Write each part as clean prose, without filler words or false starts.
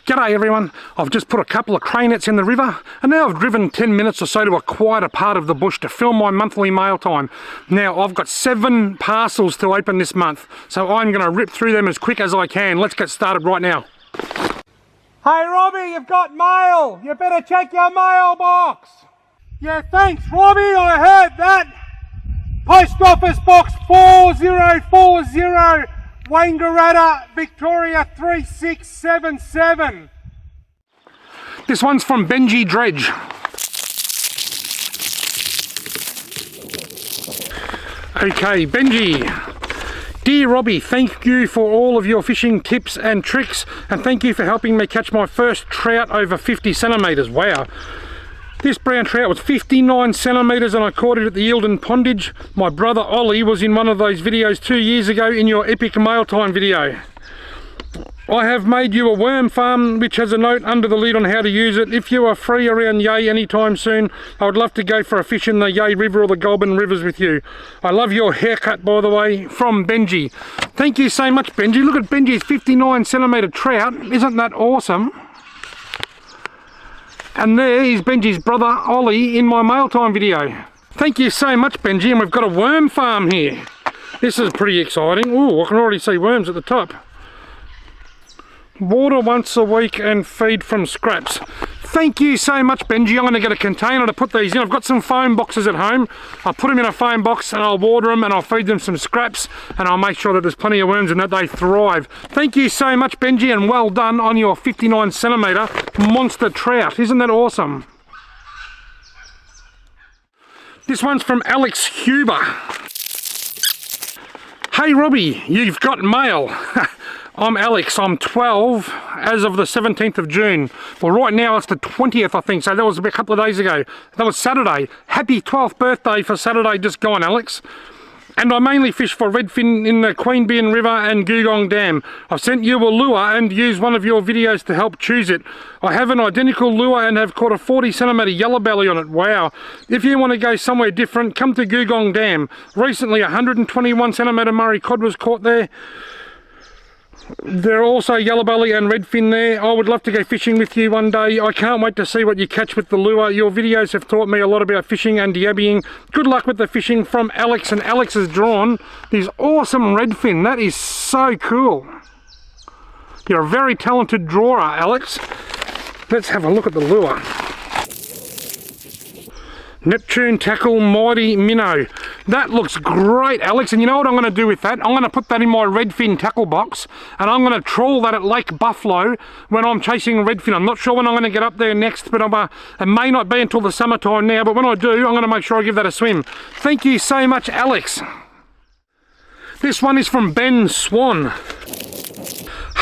G'day everyone, I've just put a couple of cray nets in the river and now I've driven 10 minutes or so to a quieter part of the bush to film my monthly mail time. Now I've got 7 parcels to open this month, so I'm going to rip through them as quick as I can. Let's get started right now. Hey Robbie, you've got mail! You better check your mailbox! Yeah, thanks Robbie, I heard that! Post Office Box 4040, Wangaratta, Victoria 3677. This one's from Benji Dredge. Okay, Benji. Dear Robbie, thank you for all of your fishing tips and tricks, and thank you for helping me catch my first trout over 50 centimetres. Wow. This brown trout was 59 centimetres and I caught it at the Eildon Pondage. My brother Ollie was in one of those videos 2 years ago in your epic mail time video. I have made you a worm farm which has a note under the lid on how to use it. If you are free around Yea anytime soon, I would love to go for a fish in the Yea River or the Goulburn Rivers with you. I love your haircut, by the way, from Benji. Thank you so much, Benji. Look at Benji's 59 centimetre trout. Isn't that awesome? And there is Benji's brother Ollie in my mail time video. Thank you so much, Benji, and we've got a worm farm here. This is pretty exciting. Ooh, I can already see worms at the top. Water once a week and feed from scraps. Thank you so much, Benji. I'm going to get a container to put these in. I've got some foam boxes at home. I'll put them in a foam box and I'll water them and I'll feed them some scraps and I'll make sure that there's plenty of worms and that they thrive. Thank you so much, Benji, and well done on your 59 centimetre monster trout. Isn't that awesome? This one's from Alex Huber. Hey Robbie, you've got mail. I'm Alex, I'm 12 as of the 17th of June. Well, right now it's the 20th, I think, so that was a couple of days ago. That was Saturday. Happy 12th birthday for Saturday just gone, Alex. And I mainly fish for redfin in the Queanbeyan River and Googong Dam. I've sent you a lure and used one of your videos to help choose it. I have an identical lure and have caught a 40 centimetre yellow belly on it. Wow. If you want to go somewhere different, come to Googong Dam. Recently, 121 centimetre Murray cod was caught there. There are also yellow belly and redfin there. I would love to go fishing with you one day. I can't wait to see what you catch with the lure. Your videos have taught me a lot about fishing and diabbying. Good luck with the fishing, from Alex. And Alex has drawn these awesome redfin. That is so cool. You're a very talented drawer, Alex. Let's have a look at the lure. Neptune Tackle Mighty Minnow. That looks great, Alex, and you know what I'm going to do with that? I'm going to put that in my redfin tackle box and I'm going to trawl that at Lake Buffalo when I'm chasing redfin. I'm not sure when I'm going to get up there next, but it may not be until the summertime now, but when I do, I'm going to make sure I give that a swim. Thank you so much, Alex. This one is from Ben Swan.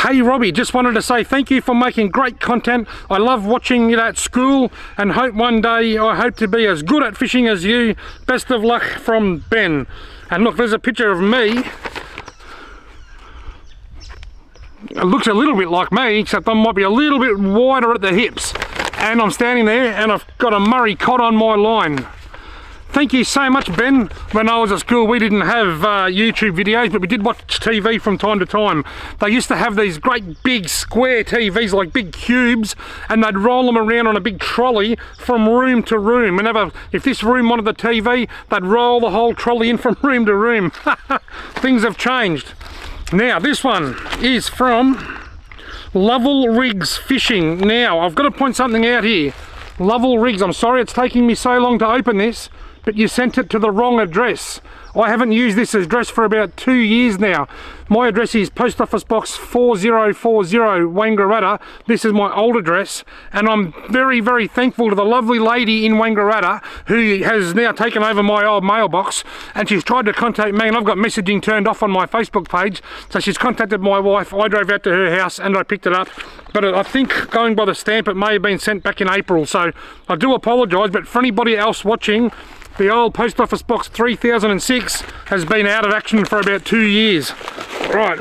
Hey Robbie, just wanted to say thank you for making great content. I love watching you at school and hope one day I hope to be as good at fishing as you. Best of luck, from Ben. And look, there's a picture of me. It looks a little bit like me, except I might be a little bit wider at the hips. And I'm standing there and I've got a Murray cod on my line. Thank you so much, Ben. When I was at school, we didn't have YouTube videos, but we did watch TV from time to time. They used to have these great big square TVs, like big cubes, and they'd roll them around on a big trolley from room to room. Whenever, if this room wanted the TV, they'd roll the whole trolley in from room to room. Things have changed. Now, this one is from Lovell Riggs Fishing. Now, I've got to point something out here. Lovell Riggs, I'm sorry it's taking me so long to open this, but you sent it to the wrong address. I haven't used this address for about 2 years now. My address is Post Office Box 4040, Wangaratta. This is my old address, and I'm very, very thankful to the lovely lady in Wangaratta who has now taken over my old mailbox, and she's tried to contact me, and I've got messaging turned off on my Facebook page, so she's contacted my wife. I drove out to her house and I picked it up, but I think going by the stamp it may have been sent back in April, so I do apologise. But for anybody else watching, the old Post Office Box 3006 has been out of action for about 2 years. Right.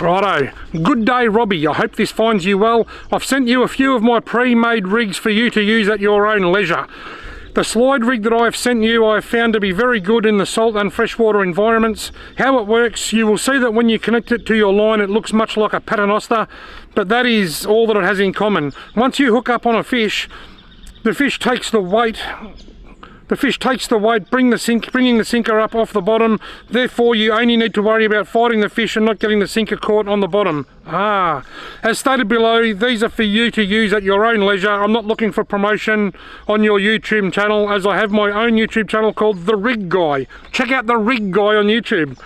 Righto. Good day, Robbie. I hope this finds you well. I've sent you a few of my pre-made rigs for you to use at your own leisure. The slide rig that I've sent you I've found to be very good in the salt and freshwater environments. How it works, you will see that when you connect it to your line it looks much like a paternoster, but that is all that it has in common. Once you hook up on a fish, the fish takes the weight. Bringing the sinker up off the bottom. Therefore, you only need to worry about fighting the fish and not getting the sinker caught on the bottom. As stated below, these are for you to use at your own leisure. I'm not looking for promotion on your YouTube channel, as I have my own YouTube channel called The Rig Guy. Check out The Rig Guy on YouTube.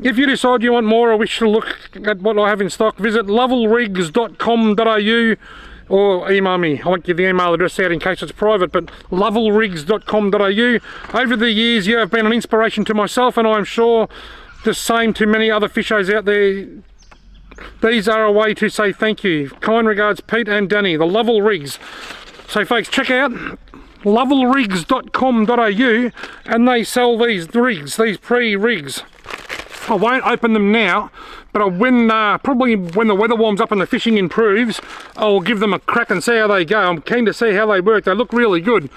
If you decide you want more or wish to look at what I have in stock, visit lovelrigs.com.au or email me. I won't give the email address out in case it's private, but lovelrigs.com.au. Over the years you have been an inspiration to myself, and I'm sure the same to many other fishers out there. These are a way to say thank you. Kind regards, Pete and Danny, the Lovell Rigs. So folks, check out lovelrigs.com.au and they sell these rigs, these pre-rigs. I won't open them now, but probably when the weather warms up and the fishing improves, I'll give them a crack and see how they go. I'm keen to see how they work. They look really good.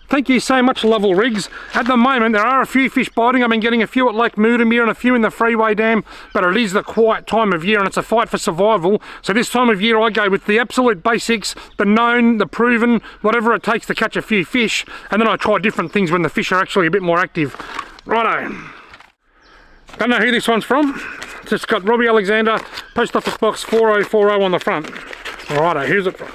Thank you so much, Lovell Rigs. At the moment, there are a few fish biting. I've been getting a few at Lake Moodamere and a few in the Freeway Dam, but it is the quiet time of year and it's a fight for survival. So this time of year, I go with the absolute basics, the known, the proven, whatever it takes to catch a few fish, and then I try different things when the fish are actually a bit more active. Righto. Don't know who this one's from. It's just got Robbie Alexander, Post Office Box 4040 on the front. Righto, who's it from?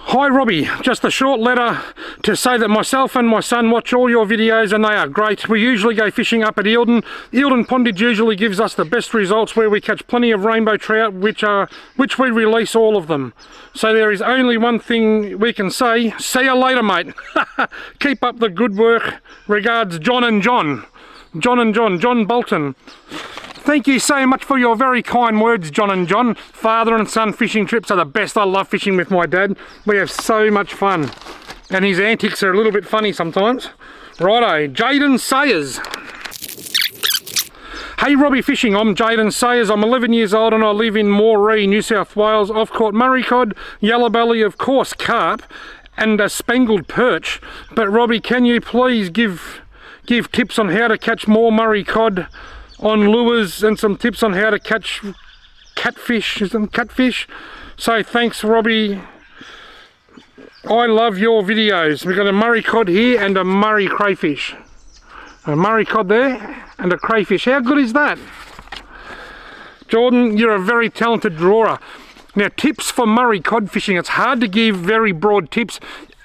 Hi Robbie, just a short letter to say that myself and my son watch all your videos and they are great. We usually go fishing up at Eildon. Eildon Pondage usually gives us the best results, where we catch plenty of rainbow trout, which we release all of them. So there is only one thing we can say: see you later, mate. Keep up the good work. Regards, John and John. John Bolton. Thank you so much for your very kind words, John and John. Father and son fishing trips are the best. I love fishing with my dad. We have so much fun. And his antics are a little bit funny sometimes. Righto, Jaden Sayers. Hey Robbie Fishing, I'm Jaden Sayers. I'm 11 years old and I live in Moree, New South Wales. I've caught murray cod, yellow belly, of course carp, and a spangled perch. But Robbie, can you please give tips on how to catch more murray cod on lures and some tips on how to catch catfish? So thanks Robbie, I love your videos. We've got a murray cod here and a murray crayfish. A murray cod there and a crayfish. How good is that? Jordan, you're a very talented drawer. Now, tips for murray cod fishing. It's hard to give very broad tips.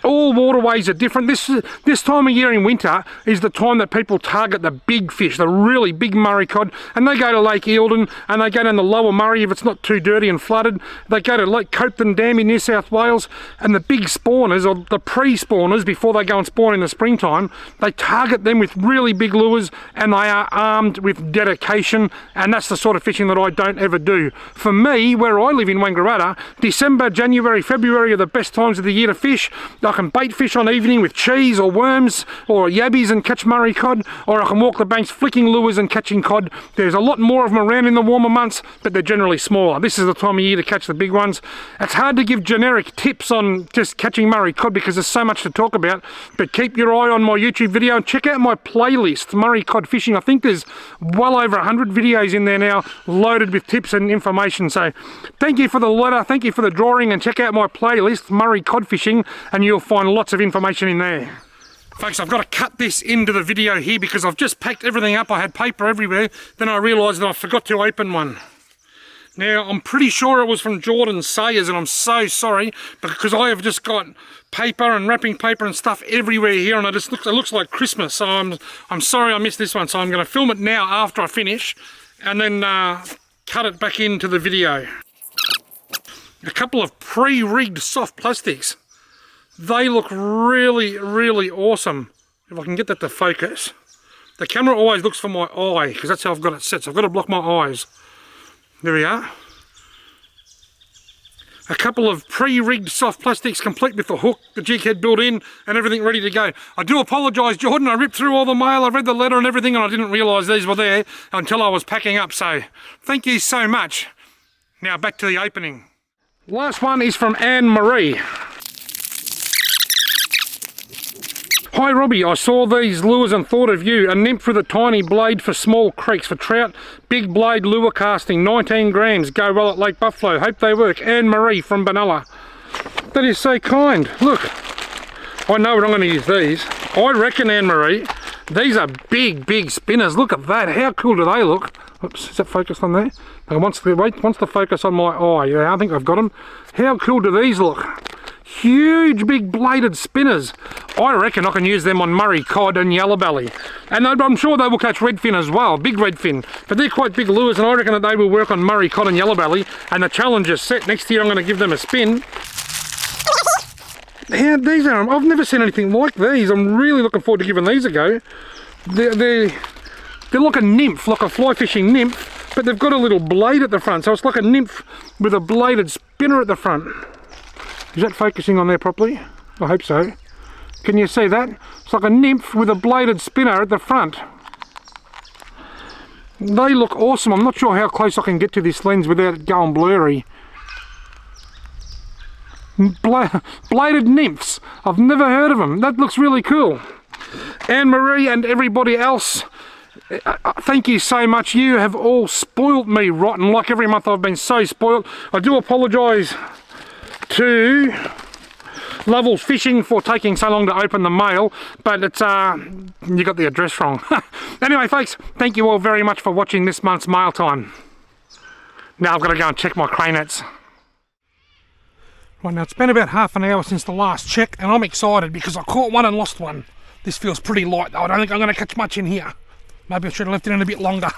All waterways are different. This time of year in winter is the time that people target the big fish, the really big murray cod, and they go to Lake Eildon and they go down the lower Murray if it's not too dirty and flooded. They go to Lake Copton Dam in New South Wales, and the big spawners, or the pre-spawners before they go and spawn in the springtime, they target them with really big lures and they are armed with dedication, and that's the sort of fishing that I don't ever do. For me, where I live in Wangaratta, December, January, February are the best times of the year to fish. I can bait fish on evening with cheese or worms or yabbies and catch murray cod, or I can walk the banks flicking lures and catching cod. There's a lot more of them around in the warmer months, but they're generally smaller. This is the time of year to catch the big ones. It's hard to give generic tips on just catching murray cod because there's so much to talk about, but keep your eye on my YouTube video and check out my playlist, Murray Cod Fishing. I think there's well over 100 videos in there now loaded with tips and information. So thank you for the letter, thank you for the drawing, and check out my playlist, Murray Cod Fishing, and you'll find lots of information in there. Folks, I've got to cut this into the video here because I've just packed everything up. I had paper everywhere, then I realised that I forgot to open one. Now, I'm pretty sure it was from Jordan Sayers, and I'm so sorry, because I have just got paper and wrapping paper and stuff everywhere here, and it looks like Christmas, so I'm sorry I missed this one. So I'm going to film it now after I finish, and then cut it back into the video. A couple of pre-rigged soft plastics. They look really, really awesome. If I can get that to focus. The camera always looks for my eye, because that's how I've got it set, so I've got to block my eyes. There we are. A couple of pre-rigged soft plastics, complete with the hook, the jig head built in, and everything ready to go. I do apologise, Jordan, I ripped through all the mail, I read the letter and everything, and I didn't realise these were there until I was packing up, so thank you so much. Now back to the opening. Last one is from Anne Marie. Hi Robbie, I saw these lures and thought of you. A nymph with a tiny blade for small creeks. For trout, big blade lure casting, 19 grams. Go well at Lake Buffalo. Hope they work. Anne Marie from Benalla. That is so kind. Look, I know we're not going to use these. I reckon, Anne Marie, these are big, big spinners. Look at that. How cool do they look? Oops, is that focused on there? Now, wants the focus on my eye. Yeah, I think I've got them. How cool do these look? Huge big bladed spinners. I reckon I can use them on Murray cod and yellow belly, and I'm sure they will catch redfin as well, big redfin, but they're quite big lures, and I reckon that they will work on Murray cod and yellow belly. And the challenge is set. Next year I'm going to give them a spin. Yeah, these are, I've never seen anything like these. I'm really looking forward to giving these a go. They're like a nymph, like a fly fishing nymph, but they've got a little blade at the front, so it's like a nymph with a bladed spinner at the front. Is that focusing on there properly? I hope so. Can you see that? It's like a nymph with a bladed spinner at the front. They look awesome. I'm not sure how close I can get to this lens without it going blurry. Bladed nymphs. I've never heard of them. That looks really cool. Anne Marie and everybody else, thank you so much. You have all spoilt me rotten. Like every month I've been so spoilt. I do apologise to Lovell's Fishing for taking so long to open the mail, but it's you got the address wrong. Anyway folks, thank you all very much for watching this month's mail time. Now I've got to go and check my cray nets. Right, now it's been about half an hour since the last check, and I'm excited because I caught one and lost one. This feels pretty light though. I don't think I'm going to catch much in here. Maybe I should have left it in a bit longer.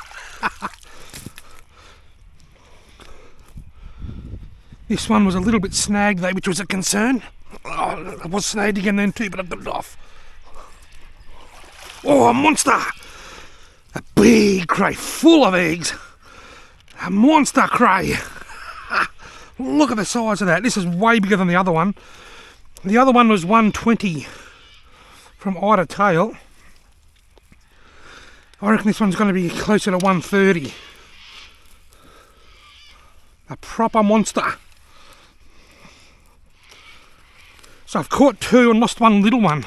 This one was a little bit snagged though, which was a concern. Oh, I was snagged again then too, but I got it off. Oh, a monster! A big cray full of eggs. A monster cray. Look at the size of that. This is way bigger than the other one. The other one was 120 from eye to tail. I reckon this one's going to be closer to 130. A proper monster. So I've caught two and lost one little one.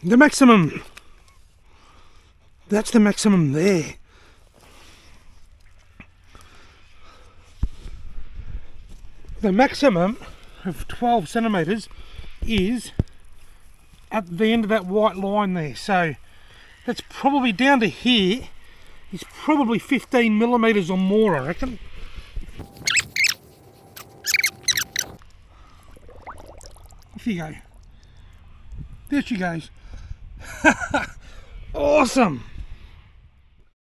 The maximum, that's the maximum there. The maximum of 12 centimetres is at the end of that white line there. So that's probably down to here. It's probably 15 millimetres or more, I reckon. Off you go. There she goes. Awesome.